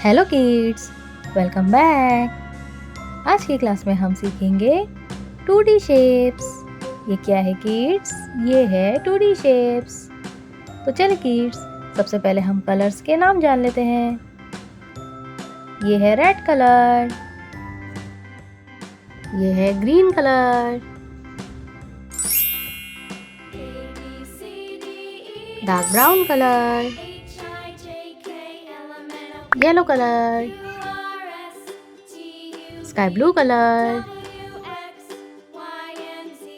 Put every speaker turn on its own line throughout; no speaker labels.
Hello kids, welcome back. आज की class में हम सीखेंगे 2D शेप्स। ये क्या है किड्स? ये है 2D शेप्स। तो चलिए किड्स, सबसे पहले हम कलर्स के नाम जान लेते हैं। ये है रेड कलर, ये है green colour, dark brown colour, yellow colour, sky blue colour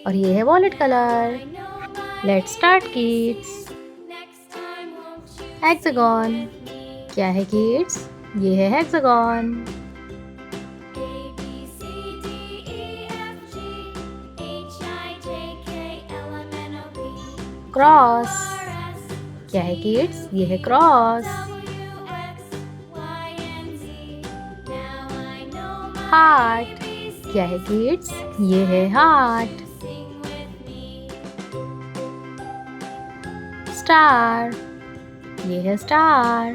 और ये है violet colour. Let's start kids. Hexagon, क्या है किड्स? ये है हेक्सागन। क्रॉस, क्या है किड्स? ये है क्रॉस। हार्ट, क्या है किड्स? ये है हार्ट। स्टार, ये है स्टार।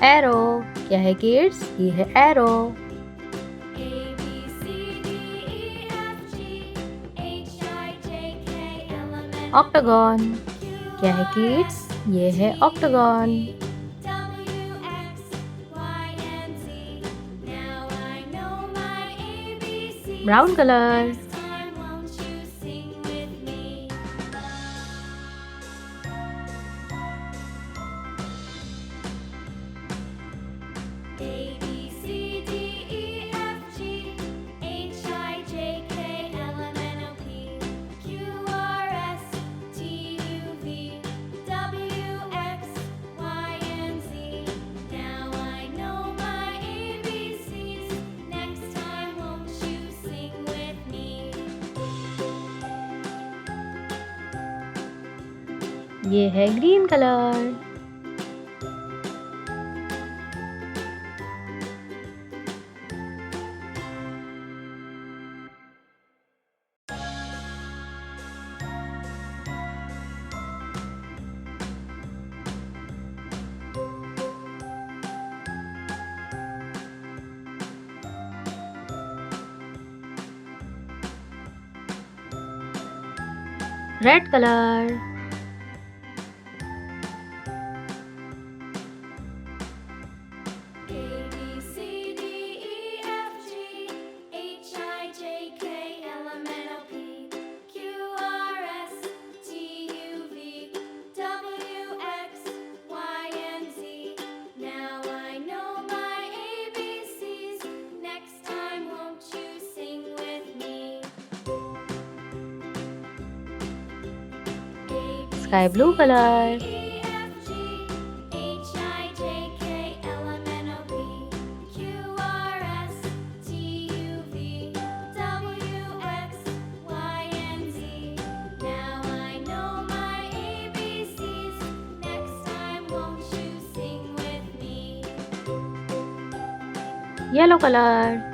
एरो, क्या है किड्स? ये है एरो। ऑक्टागन, क्या है किड्स? ये है ऑक्टागन। ब्राउन कलर, ये है green colour. Red colour, sky blue colour, yellow colour,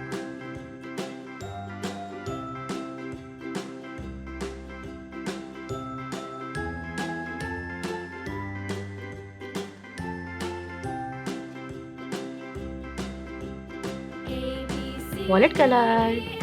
violet colour,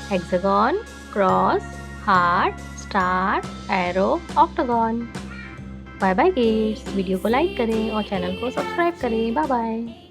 hexagon, cross, heart, star, arrow, octagon. Bye bye kids. Video को लाइक करें और चैनल को सब्सक्राइब करें। Bye bye.